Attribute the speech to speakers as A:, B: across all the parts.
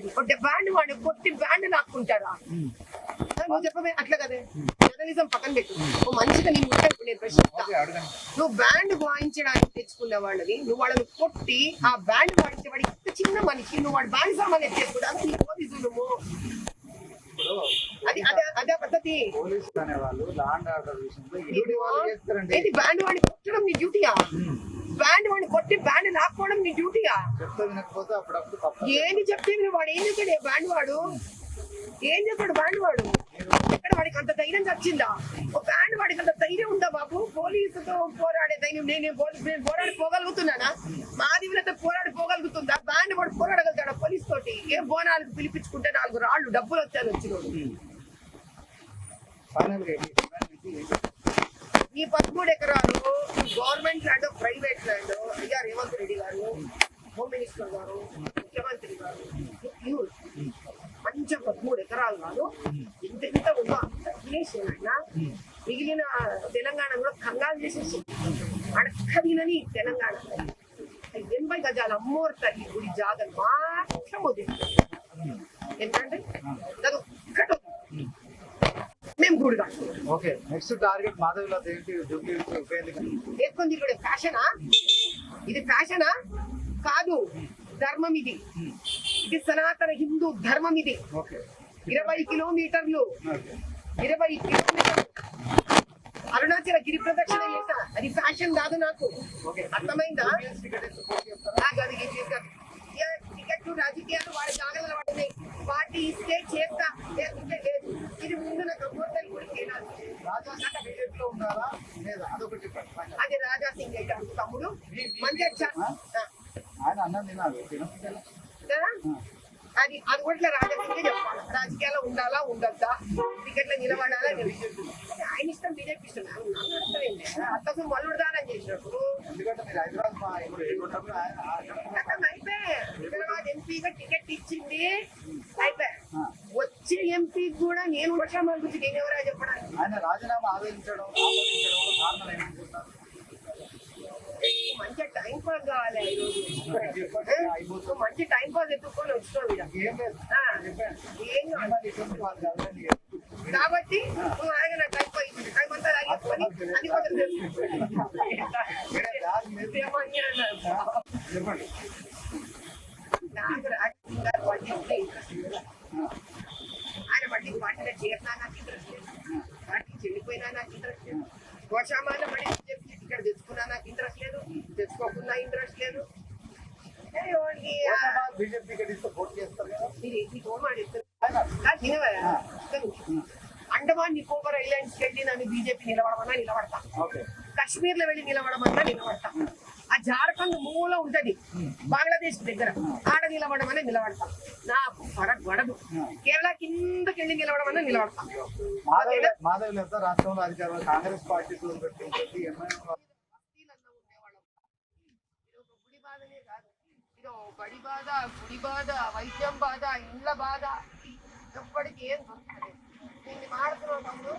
A: అనేది ఒక బ్యాండ్ వాడిని కొట్టి బ్యాండ్ లాక్కుంటారా? నువ్వు చెప్పవే అట్లా కదే. జర్నలిజం పక్కన పెట్టు. నువ్వు మంచిగా నీ ముందు నేను ప్రశ్నిస్తా. నువ్వు బ్యాండ్ వాయించడానికి తెచ్చుకున్న వాళ్ళని నువ్వు వాళ్ళని కొట్టి ఆ బ్యాండ్ వాయించేవాడి ఇంత చిన్న మనిషి నువ్వు వాడు బ్యాండ్ సామాన్ ఎత్తేసుకుంటా నీ పోలీసు నువ్వు అదే పద్ధతి. బ్యాండ్ వాడిని కొట్టడం నీ డ్యూటీయా? బ్యాండ్ వాడిని కొట్టి బ్యాండ్ లాక్కోవడం నీ డ్యూటీయా? ఏంటి చెప్తే వాడు ఏం చెప్పాడు? బ్యాండ్ వాడు ఏం చెప్పాడు? బ్యాండ్ వాడు ఎక్కడ వాడికి అంత ధైర్యం వచ్చిందా? ఒక బ్యాండ్ వాడికి అంత ధైర్యం ఉందా బాబు? పోలీసుతో పోరాడే ధైర్యం నేను పోరాడిపోగలుగుతున్నానా? మాదివులతో పోరాడిపోగలుగుతుందా? బ్యాండ్ వాడు పోరాడగలుగుతాడా పోలీస్ తోటి? ఏం బోనాలకు పిలిపించుకుంటే 4 రాళ్ళు డబ్బులు వచ్చాను వచ్చినోడు. ఈ 13 ఎకరాలు గవర్నమెంట్ ల్యాండ్ ప్రైవేట్ ల్యాండ్ అయ్యా రేవంత్ రెడ్డి గారు, హోమ్ మినిస్టర్ గారు, ముఖ్యమంత్రి గారు మంచిగా 13 ఎకరాలు కాదు ఇంత ఉందో అంతా మిగిలిన తెలంగాణ కూడా కంగారు చేసేసి అడక్కదినని తెలంగాణ 80 గజాల అమ్మోరు తల్లి గుడి జాగలు మాత్రం వదిలి ఏంటంటే అది ఒక్కటి మేము గుడి వేసుకొని తిరుగుడే ఫ్యాషనా? ఇది ఫ్యాషనా కాదు, ధర్మం ఇది. ఇది సనాతన హిందూ ధర్మం. ఇది 20 కిలోమీటర్లు అరుణాచల గిరి ప్రదక్షిణ చేసా. అది ఫ్యాషన్ కాదు నాకు, అర్థమైందా? టికెట్ రాజకీయాలు వాడి జాగ్రత్తలు పడుతున్నాయి. పార్టీ ఇస్తే చేస్తా, లేకుంటే లేదు. ఇది ముందు నాకు అది రాజా సింగ్ అయితే తమ్ముడు మంచి అది కూడా రాజకీయంగా చెప్పాలి. రాజకీయాల్లో ఉండాలా ఉండద్దా, టికెట్లో నిలబడాలా ఆయన ఇష్టం, బీజేపీ ఇష్టం. అర్థం మల్లుడు దానం చేసినప్పుడు హైదరాబాద్ ఎంపీగా టికెట్ ఇచ్చింది అయిపోయా. వచ్చే ఎంపీ కూడా నేను వర్షాల గురించి నేను ఎవరా చెప్పడానికి? మంచి టైం పాస్ కావాలి. ఈరోజు మంచి టైం పాస్ ఎత్తుకొని వచ్చినావు కాబట్టి నువ్వు ఆయన టైం పాస్ టైం అంతా తాగేసుకొని అది ఆయన మళ్ళీ పార్టీలో చేరినా నాకు ఇంట్రెస్ట్ లేదు, పార్టీ చెల్లిపోయినా నాకు ఇంట్రెస్ట్ లేదు, వర్షామాన మళ్ళీ ఇక్కడ తెచ్చుకున్నా నాకు ఇంట్రెస్ట్ లేదు, తెచ్చుకోకున్నా ఇంట్రెస్ట్ లేదు. అండమాన్ నికోబార్ ఐలాండ్స్ వెళ్ళి నన్ను బీజేపీ నిలబడమన్నా నిలబడతా, కాశ్మీర్ లో వెళ్ళి నిలబడమన్నా నిలబడతా. ఆ జార్ఖండ్ మూల ఉంటది బంగ్లాదేశ్ దగ్గర, ఆడ నిలబడమన్నా నిలబడతా. నాకు ఫరక్ పడదు. కేరళ కిందకి వెళ్ళి నిలబడమన్నా నిలబడతా.
B: రాష్ట్రంలో అధికారంలో కాంగ్రెస్ పార్టీ
A: బడి బాధ, గుడి బాధ, వైద్యం బాధ, ఇండ్ల బాధ, ఎప్పటికి ఏం దొరుకుతుంది. దీన్ని మాడుతున్నావు తమ్ముడు.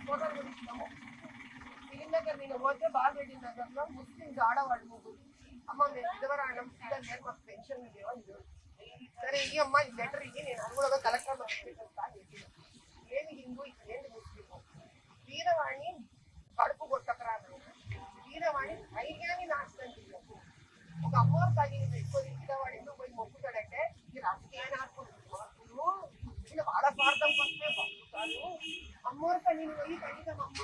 A: ఫోటోలు గురిస్తాము. ఫిలిం దగ్గర నేను పోతే బాలరెడ్డి నగర్లో ముస్లింస్ ఆడవాళ్ళు ముగ్గురు, అమ్మ మేము విధవరాణం పిల్లలు లేదు, మాకు పెన్షన్ లేవు. సరే ఈ అమ్మ ఈ లెటర్ ఇచ్చి నేను అనుగుణంగా కలెక్టర్ ఏమి హిందూ ఏంటి ముస్లిం వీరవాణి కడుపు కొట్టకరాదు, వీరవాణి ధైర్యాన్ని నాశనం చేయదు. ఒక అమ్మవారు తగిన పెట్టుకొని వీరవాడి ఎందుకు పోయి మొక్కుతాడంటే ఈ రాజకీయాన్ని ఆడుకుంటున్నారు. ఇలా వాళ్ళ స్వార్థం కోసమే పంపుతాను. అమ్మవారు తగిన పోయి కనీసం అమ్మ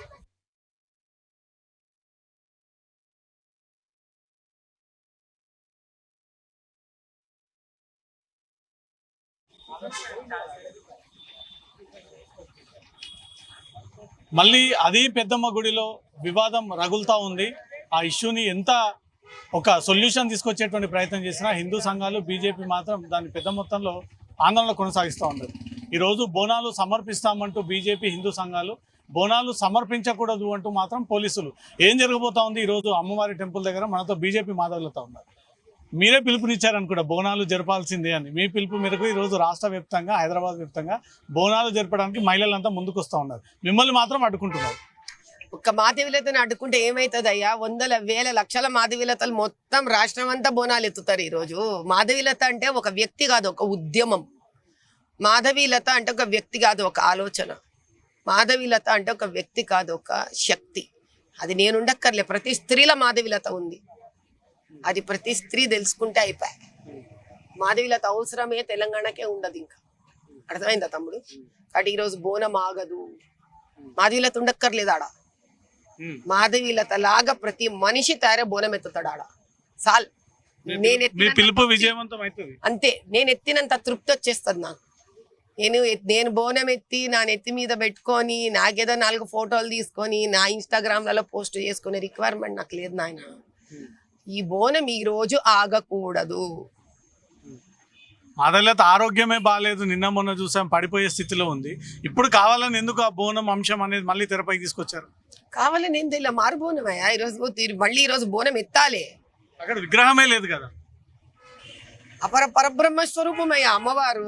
C: మళ్ళీ అది పెద్దమ్మ గుడిలో వివాదం రగులుతూ ఉంది. ఆ ఇష్యూని ఎంత ఒక సొల్యూషన్ తీసుకొచ్చేటువంటి ప్రయత్నం చేసినా హిందూ సంఘాలు బీజేపీ మాత్రం దాన్ని పెద్ద మొత్తంలో ఆందోళన కొనసాగిస్తూ ఉన్నారు. ఈరోజు బోనాలు సమర్పిస్తామంటూ బీజేపీ హిందూ సంఘాలు బోనాలు సమర్పించకూడదు అంటూ మాత్రం పోలీసులు ఏం జరగబోతా ఉంది. ఈరోజు అమ్మవారి టెంపుల్ దగ్గర మనతో బీజేపీ మాధవులతో ఉన్నారు. మీరే పిలుపునిచ్చారనుకుంటా బోనాలు జరపాల్సిందే అని. మీ పిలుపు మేరకు ఈరోజు రాష్ట్ర వ్యాప్తంగా హైదరాబాద్ వ్యాప్తంగా బోనాలు జరపడానికి మహిళలంతా ముందుకు వస్తూ ఉన్నారు. మిమ్మల్ని మాత్రం అడ్డుకుంటున్నారు.
A: ఒక్క మాధవీలతను అడ్డుకుంటే ఏమవుతుంది అయ్యా? వందల వేల లక్షల మాధవీలతలు మొత్తం రాష్ట్రం అంతా బోనాలు ఎత్తుతారు ఈరోజు. మాధవీలత అంటే ఒక వ్యక్తి కాదు, ఒక ఉద్యమం. మాధవీలత అంటే ఒక వ్యక్తి కాదు, ఒక ఆలోచన. మాధవీలత అంటే ఒక వ్యక్తి కాదు, ఒక శక్తి. అది నేనుండక్కర్లే, ప్రతి స్త్రీల మాధవీలత ఉంది. అది ప్రతి స్త్రీ తెలుసుకుంటే అయిపోయి. మాధవీలత అవసరమే తెలంగాణకే ఉండదు ఇంకా. అర్థమైందా తమ్ముడు? కాబట్టి ఈరోజు బోనం ఆగదు. మాధవీలత ఉండక్కర్లేదు ఆడ. మాధవీలత లాగా ప్రతి మనిషి తయారే బోనం ఎత్తుతాడు ఆడ. సాల్
C: పిలుపు విజయవంతం అవుతుంది
A: అంతే. నేను ఎత్తినంత తృప్తి వచ్చేస్తుంది నాకు. నేను బోనం ఎత్తి నా నెత్తి మీద పెట్టుకొని నాకేదో 4 ఫోటోలు తీసుకొని నా ఇన్స్టాగ్రామ్లలో పోస్ట్ చేసుకునే రిక్వైర్మెంట్ నాకు లేదు నాయన. ఈ బోనం ఈ రోజు ఆగకూడదు.
C: మాధవీలత ఆరోగ్యమే బాగాలేదు, నిన్న మొన్న చూసాం పడిపోయే స్థితిలో ఉంది. ఇప్పుడు కావాలని ఎందుకు ఆ బోనం అంశం అనేది మళ్ళీ తెరపైకి తీసుకొచ్చారు?
A: కావాలని ఏం తెలియదు, మారు బోనమయ్యా ఈరోజు. మళ్ళీ ఈరోజు బోనం ఎత్తాలి.
C: అక్కడ విగ్రహమే లేదు కదా.
A: పరబ్రహ్మ స్వరూపమయ్యా అమ్మవారు.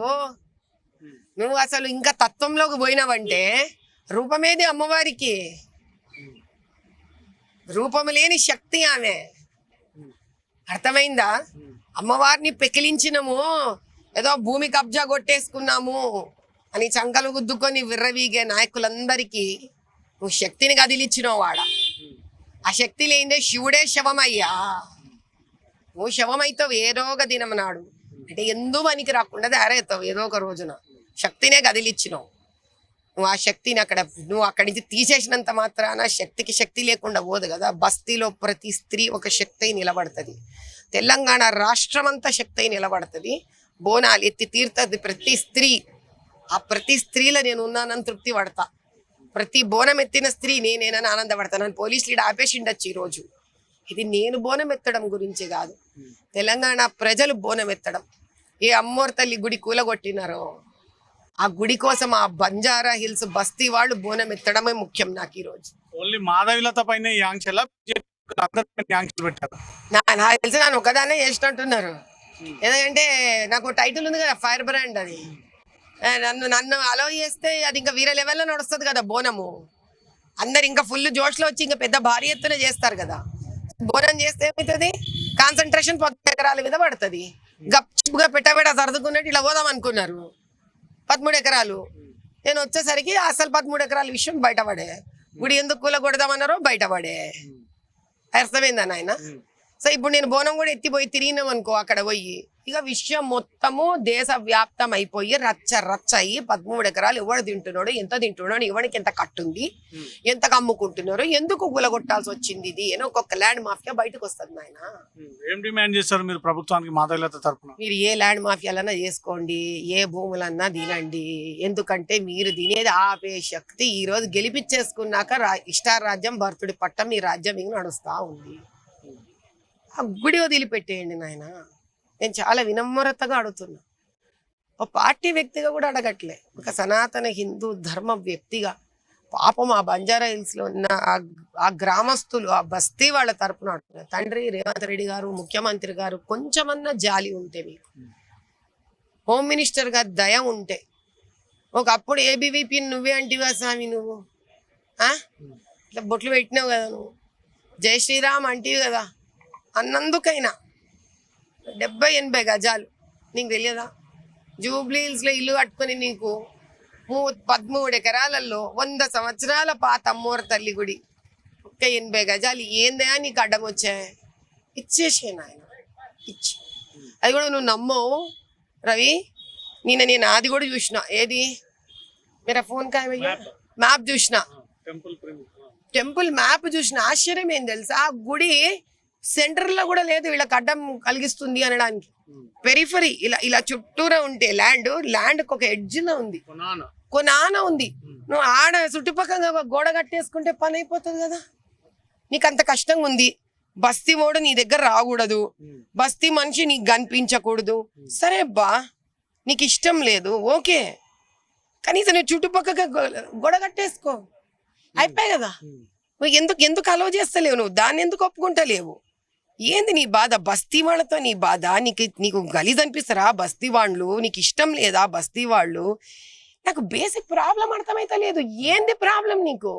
A: నువ్వు అసలు ఇంకా తత్వంలోకి పోయినావంటే రూపమేది అమ్మవారికి. రూపము లేని శక్తి ఆమె. అర్థమైందా? అమ్మవారిని పెకిలించినము, ఏదో భూమి కబ్జా కొట్టేసుకున్నాము అని చంకలు గుద్దుకొని విర్రవీగే నాయకులందరికీ నువ్వు శక్తిని కదిలిచ్చినావు వాడ. ఆ శక్తి లేనిదే శివుడే శవమయ్యా. నువ్వు శవమైతావు ఏదో ఒక దినం నాడు. అంటే ఎందు పనికి రాకుండా తయారవుతావు ఏదో ఒక రోజున. శక్తినే కదిలిచ్చినావు నువ్వు. ఆ శక్తిని నువ్వు అక్కడి నుంచి తీసేసినంత మాత్రాన శక్తికి శక్తి లేకుండా పోదు కదా. బస్తీలో ప్రతి స్త్రీ ఒక శక్తి అయి నిలబడుతుంది. తెలంగాణ రాష్ట్రం అంతా శక్తి అయి నిలబడుతుంది. బోనాలు ఎత్తి తీరుతుంది ప్రతి స్త్రీ. ఆ ప్రతి స్త్రీలో నేను ఉన్నానని తృప్తి పడతా. ప్రతి బోనం ఎత్తిన స్త్రీ నేనేనని ఆనందపడతాను. పోలీసులు ఈడ ఆపేసిండొచ్చు ఈరోజు. ఇది నేను బోనం ఎత్తడం గురించి కాదు, తెలంగాణ ప్రజలు బోనం ఎత్తడం. ఏ అమ్మోర్ తల్లి గుడి కూలగొట్టినారో ఆ గుడి కోసం ఆ బంజారా హిల్స్ బస్తీ వాళ్ళు బోనం ఎత్తడమే ముఖ్యం నాకు ఈరోజు.
C: ఓన్లీ మాధవీలత పైన ఈ ఆంక్షల ఆంక్షలు పెట్టారు.
A: నాకు తెలిసి నన్ను ఒకదానే చేసినట్టున్నారు. ఎందుకంటే నాకు టైటిల్ ఉంది కదా, ఫైర్ బ్రాండ్. అది నన్ను అలో చేస్తే అది ఇంకా వేరే లెవెల్లో నడుస్తుంది కదా బోనము. అందరు ఇంకా ఫుల్ జోష్లో వచ్చి ఇంకా పెద్ద భారీ ఎత్తున చేస్తారు కదా. బోనం చేస్తే ఏమవుతుంది? కాన్సన్ట్రేషన్ 10 ఎకరాల మీద పడుతుంది. గప్చుగా పెట్టబెడ సర్దుకున్నట్టు ఇలా పోదాం అనుకున్నారు. 13 ఎకరాలు. నేను వచ్చేసరికి అసలు 13 ఎకరాల విషయం బయటపడే. గుడి ఎందుకు కూలగొడదామన్నారో బయటపడే. అర్థమైందా నాయన? సో ఇప్పుడు నేను బోనం కూడా ఎత్తిపోయి తిరిగినాం అనుకో, అక్కడ పోయి ఇక విషయం మొత్తము దేశవ్యాప్తం అయిపోయి రచ్చ రచ్చ అయ్యి 13 ఎకరాలు ఎవడు తింటున్నాడు, ఎంత తింటున్నాడు, ఎవరికి ఎంత కట్టుంది, ఎంత అమ్ముకుంటున్నారో, ఎందుకు కూలగొట్టాల్సి వచ్చింది ఇది అని ఒక్కొక్క ల్యాండ్ మాఫియా బయటకు వస్తుంది నాయన.
C: ఏం డిమాండ్ చేస్తారు మీరు ప్రభుత్వానికి మాధవీలత తరపున?
A: మీరు ఏ ల్యాండ్ మాఫియాలన్నా చేసుకోండి, ఏ భూములన్నా తినండి. ఎందుకంటే మీరు తినేది ఆపే శక్తి ఈ రోజు గెలిపించేసుకున్నాక ఇష్టారాజ్యం భర్తుడి పట్టం ఈ రాజ్యం మీకు నడుస్తా ఉంది. ఆ గుడి వదిలిపెట్టేయండి నాయన. నేను చాలా వినమ్రతగా అడుగుతున్నా. ఒక పార్టీ వ్యక్తిగా కూడా అడగట్లే, ఒక సనాతన హిందూ ధర్మ వ్యక్తిగా. పాపం ఆ బంజారా హిల్స్ లో ఉన్న ఆ గ్రామస్తులు, ఆ బస్తీ వాళ్ళ తరపున అడుగుతున్నారు. తండ్రి రేవంత్ రెడ్డి గారు, ముఖ్యమంత్రి గారు, కొంచెమన్నా జాలి ఉంటే, మీకు హోమ్ మినిస్టర్ గారు దయ ఉంటే, ఒకప్పుడు ఏబీవీపీ నువ్వే అంటివా స్వామి, నువ్వు ఇట్లా బొట్లు పెట్టినావు కదా, నువ్వు జై శ్రీరామ్ అంటివి కదా. అన్నందుకైనా 70-80 గజాలు నీకు తెలియదా? జూబ్లీ హిల్స్ లో ఇల్లు కట్టుకుని నీకు 13 ఎకరాలలో 100 సంవత్సరాల పాత అమ్మోరు తల్లి గుడి, ఒక్క 80 గజాలు ఏందా నీకు అడ్డం వచ్చాయి? ఇచ్చేసే నాయన, ఇచ్చి. అది కూడా నువ్వు నమ్మవు రవి. నేను అది కూడా చూసిన. ఏది మీరా ఫోన్ కాయ మ్యాప్ చూసిన, టెంపుల్ మ్యాప్ చూసిన. ఆశ్చర్యం ఏం తెలుసా, ఆ గుడి సెంటర్ లో కూడా లేదు వీళ్ళకి అడ్డం కలిగిస్తుంది అనడానికి. పెరిఫరీ ఇలా చుట్టూరా ఉంటే ల్యాండ్ ఒక ఎడ్జ్ లో ఉంది, కొనాన ఉంది. నువ్వు ఆడ చుట్టుపక్కల గోడ కట్టేసుకుంటే పని అయిపోతుంది కదా. నీకు అంత కష్టంగా ఉంది. బస్తీ ఓడు నీ దగ్గర రాకూడదు, బస్తీ మనిషి నీకు కనిపించకూడదు. సరే అబ్బా, నీకు ఇష్టం లేదు, ఓకే. కనీసం నువ్వు చుట్టుపక్కల గోడ కట్టేసుకో, అయిపోయాయి కదా. నువ్వు ఎందుకు అలవ్ చేస్తలేవు? నువ్వు దాన్ని ఎందుకు ఒప్పుకుంటలేవు? ఏంది నీ బాధ? బస్తీ వాళ్ళతో నీ బాధ. నీకు గలీజ్ అనిపిస్తారా బస్తీ వాళ్ళు? నీకు ఇష్టం లేదా బస్తీ వాళ్ళు? నాకు బేసిక్ ప్రాబ్లం అర్థమైతే లేదు. ఏంది ప్రాబ్లం నీకు?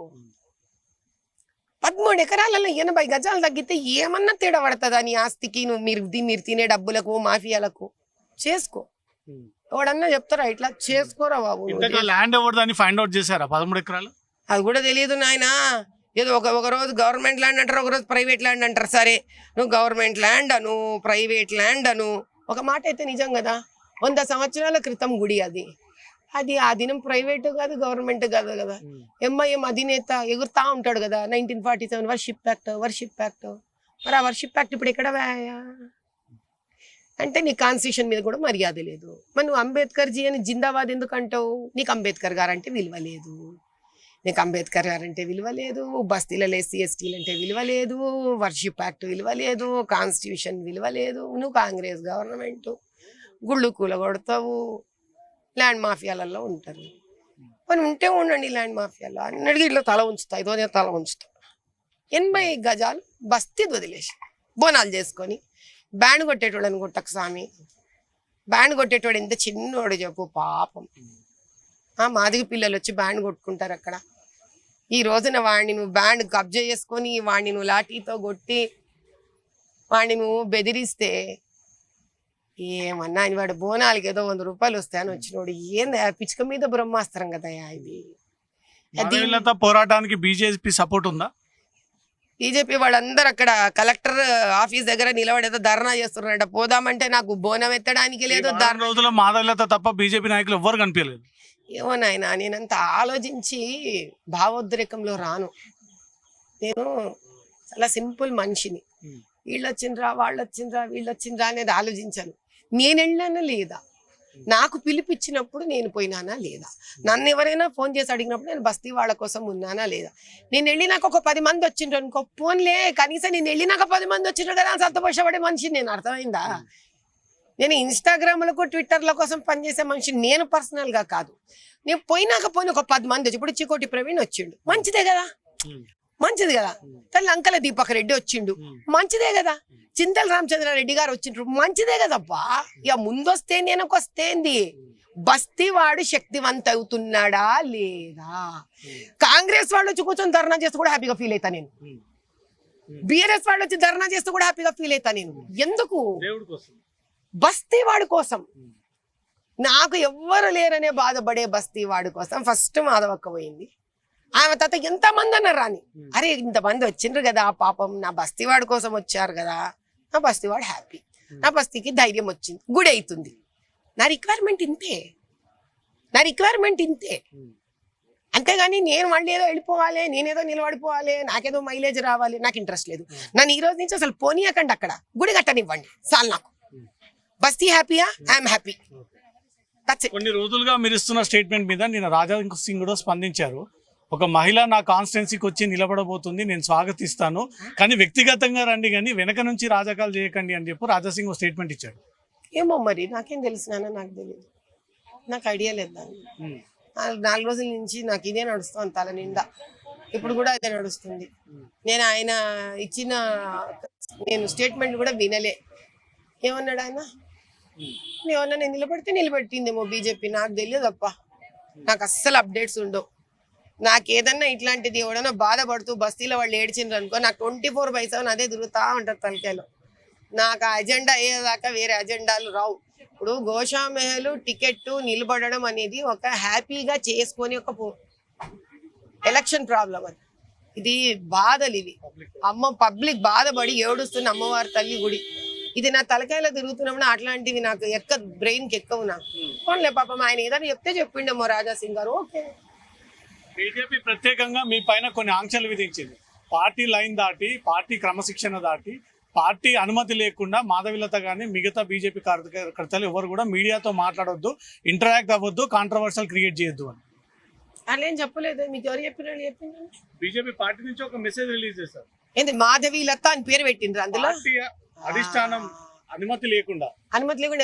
A: 13 ఎకరాలలో 80 గజాలు తగ్గితే ఏమన్నా తేడా పడుతుందా నీ ఆస్తికి? మీరు తినే డబ్బులకు మాఫియాలకు చేసుకో. ఎవడన్నా చెప్తారా ఇట్లా? చేసుకోరా బాబు.
C: ల్యాండ్ ఎవరిదని ఫైండ్ అవుట్ చేశారా 13 ఎకరాలు?
A: అది కూడా తెలియదు నాయన. ఏదో ఒక రోజు గవర్నమెంట్ ల్యాండ్ అంటారు, ఒక రోజు ప్రైవేట్ ల్యాండ్ అంటారు. సరే, నువ్వు గవర్నమెంట్ ల్యాండ్ అను, ప్రైవేట్ ల్యాండ్ అను, ఒక మాట అయితే నిజం కదా. 100 సంవత్సరాల క్రితం గుడి అది. ఆ దినం ప్రైవేట్ కాదు, గవర్నమెంట్ కాదు కదా. ఎంఐఎం అధినేత ఎగురుతా ఉంటాడు కదా, 1947 వర్షిప్ యాక్ట్. మరి ఆ వర్షిప్ యాక్ట్ ఇప్పుడు ఎక్కడ వాయా అంటే నీ కాన్స్టిట్యూషన్ మీద కూడా మర్యాద లేదు. మరి నువ్వు అంబేద్కర్ జీ అని జిందాబాద్ ఎందుకు అంటావు? నీకు అంబేద్కర్ గారు అంటే విలువ లేదు. బస్తీలలో ఎస్సీ ఎస్టీలు అంటే విలువ లేదు, వర్షిప్ యాక్ట్ విలువ లేదు, కాన్స్టిట్యూషన్ విలువ లేదు. నువ్వు కాంగ్రెస్ గవర్నమెంట్, గుళ్ళు కూలగొడతావు, ల్యాండ్ మాఫియాలలో ఉంటారు. మనం ఉంటే ఉండండి ల్యాండ్ మాఫియాలో అన్నడికి ఇట్లా తల ఉంచుతా, ఇదో తల ఉంచుతా. 80 గజాలు బస్తీ వదిలేసి బోనాలు చేసుకొని బ్యాండ్ కొట్టేటోడు అనుకుంటాకు స్వామి. బ్యాండ్ కొట్టేటోడు ఎంత చిన్నోడు చెప్పు, పాపం. మాదిగ పిల్లలు వచ్చి బ్యాండ్ కొట్టుకుంటారు అక్కడ. ఈ రోజున వాడిని నువ్వు బ్యాండ్ కబ్జా చేసుకొని, వాడిని నువ్వు లాఠీతో కొట్టి, వాడిని నువ్వు బెదిరిస్తే ఏమన్నా వాడు బోనాలకి ఏదో 100 రూపాయలు వస్తాయని వచ్చినోడు. ఏంది పిచ్చుక మీద బ్రహ్మాస్త్రం కదా ఇది.
C: పోరాటానికి బీజేపీ సపోర్ట్ ఉందా?
A: బీజేపీ వాళ్ళందరూ అక్కడ కలెక్టర్ ఆఫీస్ దగ్గర నిలబడేదో ధర్నా చేస్తున్నారట. పోదామంటే నాకు బోనం ఎత్తడానికి లేదు.
C: రోజుల్లో మాధవీలత తప్ప బీజేపీ నాయకులు ఎవ్వరు కనిపించలేదు.
A: ఏమో నాయన, నేనంత ఆలోచించి భావోద్రేకంలో రాను. నేను చాలా సింపుల్ మనిషిని. వీళ్ళు వచ్చిండ్రా, వాళ్ళు వచ్చిండ్రా అనేది ఆలోచించాను. నేను వెళ్ళానా లేదా, నాకు పిలిపించినప్పుడు నేను పోయినానా లేదా, నన్ను ఎవరైనా ఫోన్ చేసి అడిగినప్పుడు నేను బస్తీ వాళ్ళ కోసం ఉన్నానా లేదా. నేను వెళ్ళినాక ఒక 10 మంది వచ్చిండ్రు అనుకో, ఫోన్లే కనీసం నేను వెళ్ళినాక 10 మంది వచ్చిండ్రు కదా సంతోషపడే మనిషి నేను. అర్థమైందా? నేను ఇన్స్టాగ్రామ్లకు ట్విట్టర్ల కోసం పనిచేసే మనిషి నేను, పర్సనల్గా కాదు. నేను పోయినాక పోయిన ఒక 10 మంది వచ్చి, ఇప్పుడు చికోటి ప్రవీణ్ వచ్చిండు, మంచిదే కదా, మంచిది కదా. తల్లి అంకల దీపక్ రెడ్డి వచ్చిండు, మంచిదే కదా. చింతల రామచంద్రారెడ్డి గారు వచ్చిండ్రు, మంచిదే కదబ్బా. ఇక ముందొస్తే నేనకొస్తేంది. బస్తీ వాడు శక్తివంత అవుతున్నాడా లేదా? కాంగ్రెస్ వాళ్ళు వచ్చి కూర్చొని ధర్నా చేస్తూ కూడా హ్యాపీగా ఫీల్ అవుతా నేను. బిఆర్ఎస్ వాళ్ళు వచ్చి ధర్నా చేస్తూ కూడా హ్యాపీగా ఫీల్ అవుతా నేను. ఎందుకు? బస్తీ వాడి కోసం. నాకు ఎవ్వరు లేరనే బాధపడే బస్తీ వాడి కోసం ఫస్ట్ మాధవక్క పోయింది. ఆమె తాత ఎంతమంది అన్నారు రాని, అరే ఇంతమంది వచ్చిండ్రు కదా పాపం, నా బస్తీవాడి కోసం వచ్చారు కదా, నా బస్తీవాడు హ్యాపీ, నా బస్తీకి ధైర్యం వచ్చింది, గుడి అవుతుంది. నా రిక్వైర్మెంట్ ఇంతే. అంతేగాని నేను మళ్ళీ ఏదో వెళ్ళిపోవాలి, నేనేదో నిలబడిపోవాలి, నాకేదో మైలేజ్ రావాలి, నాకు ఇంట్రెస్ట్ లేదు. నన్ను ఈ రోజు నుంచి అసలు పోనీయకండి, అక్కడ గుడి కట్టనివ్వండి చాలు. నాకు బస్తీ హ్యాపీయా, ఐఎమ్ హ్యాపీ.
C: కొన్ని రోజులుగా మీరు ఇస్తున్న స్టేట్మెంట్ మీద నేను రాజా సింగ్ కూడా స్పందించారు. ఒక మహిళ నా కాన్స్టిట్యున్సీకి వచ్చి నిలబడబోతుంది, నేను స్వాగతిస్తాను, కానీ వ్యక్తిగతంగా రండి, కానీ వెనక నుంచి రాజకాలు చేయకండి అని చెప్పి రాజాసింగ్ స్టేట్మెంట్ ఇచ్చాడు.
A: ఏమో మరి నాకేం తెలుసు నాన్న, నాకు తెలియదు, నాకు ఐడియా లేదు దాన్ని. 4 రోజుల నుంచి నాకు ఇదే నడుస్తుంది తల నిండా, ఇప్పుడు కూడా అదే నడుస్తుంది. నేను ఆయన ఇచ్చిన స్టేట్మెంట్ కూడా వినలే. ఏమన్నాడు ఆయన? ఏమన్నా నేను నిలబెట్టిందేమో బీజేపీ, నాకు తెలియదు అప్ప. నాకు అస్సలు అప్డేట్స్ ఉండవు. నాకు ఏదన్నా ఇట్లాంటిది ఎవడన్నా బాధపడుతూ బస్తీలో వాళ్ళు ఏడ్చిండ్రు అనుకో, నాకు 24/7 అదే తిరుగుతా ఉంటుంది తలకాయలో. నాకు ఆ అజెండా అయ్యేదాకా వేరే అజెండాలు రావు. ఇప్పుడు గోషామహల్ టికెట్ నిలబడడం అనేది ఒక హ్యాపీగా చేసుకొని ఒక ఎలక్షన్ ప్రాబ్లం. అది ఇది బాధలు, ఇవి పబ్లిక్ బాధపడి ఏడుస్తున్న అమ్మవారి తల్లి గుడి. ఇది నా తలకాయలో తిరుగుతున్నప్పుడు అట్లాంటివి నాకు బ్రెయిన్కి ఎక్కవు. నాకు పోన్లే పాపం, ఆయన ఏదైనా చెప్తే చెప్పిండేమో రాజాసింగ్ గారు. ఓకే,
C: బీజేపీ ప్రత్యేకంగా మీ పైన కొన్ని ఆంక్షలు విధించింది. పార్టీ లైన్ దాటి, పార్టీ క్రమశిక్షణ దాటి, పార్టీ అనుమతి లేకుండా మాధవీలత కానీ మిగతా బీజేపీ కార్యకర్తలు ఎవరు కూడా మీడియాతో మాట్లాడొద్దు, ఇంటరాక్ట్ అవ్వద్దు, కాంట్రవర్షియల్ క్రియేట్ చేయొద్దు అని.
A: అలా ఏం చెప్పలేదు. మీకు ఎవరు చెప్పింది?
C: బీజేపీ పార్టీ నుంచి ఒక మెసేజ్ రిలీజ్ చేశారు.
A: ఏంటి మాధవీలత అని పేరు పెట్టిండ్రు? అందులో
C: అధిష్టానం అనుమతి లేకుండా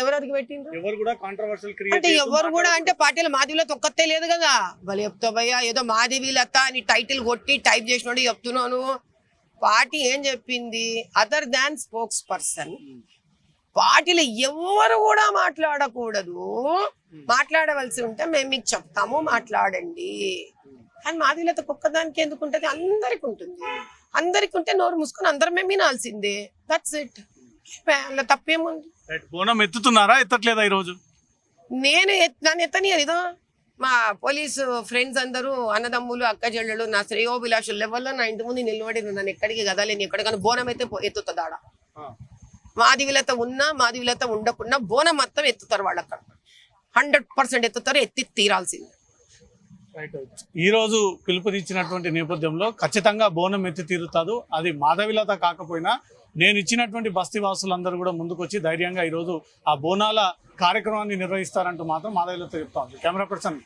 A: ఎవరికి పెట్టిండ్రు?
C: ఎవరు కూడా కాంట్రవర్షియల్ క్రియేట్
A: అంటే ఎవరు కూడా అంటే పార్టీలో మాధవీలత ఒక్కతే లేదు కదా. వాళ్ళు చెప్తావయ్యా ఏదో మాధవీలత అని టైటిల్ కొట్టి టైప్ చేసినోడు చెప్తున్నాను. పార్టీ ఏం చెప్పింది? Other than spokes person. పార్టీలో ఎవరు కూడా మాట్లాడకూడదు, మాట్లాడవలసి ఉంటే మేము మీకు చెప్తాము మాట్లాడండి అని. మాధవీలత ఒక్కదానికి ఎందుకు ఉంటుంది? అందరికి ఉంటుంది. అందరికి ఉంటే నోరు మూసుకొని అందరమే వినాల్సిందే. That's it. అలా తప్పేముంది?
C: రైట్. బోనం ఎత్తుతున్నారా ఎత్తట్లేదా ఈరోజు?
A: నన్ను ఎత్తనియదు. మా పోలీసు ఫ్రెండ్స్ అందరూ అన్నదమ్ములు అక్క చెల్లెళ్ళు నా శ్రేయోభిలాషుల లెవెల్లో నా ఇంటి ముందు నిలబడి నన్ను ఎక్కడికి కదలేని ఎక్కడికైనా బోనం అయితే ఎత్తుతుంది ఆడ. మాదివిలత ఉన్నా మాదివిలత ఉండకుండా బోనం మొత్తం ఎత్తుతారు వాళ్ళు అక్కడ. 100% ఎత్తుతారు, ఎత్తి తీరాల్సింది.
C: ఈ రోజు పిలుపునిచ్చినటువంటి నేపథ్యంలో ఖచ్చితంగా బోనం ఎత్తి తీరుతాదు. అది మాధవిలత కాకపోయినా నేను ఇచ్చినటువంటి బస్తీ వాసులందరూ కూడా ముందుకొచ్చి ధైర్యంగా ఈరోజు ఆ బోనాల కార్యక్రమాన్ని నిర్వహిస్తారంటూ మాత్రం మాధవిలత చెప్తా ఉంది. Camera person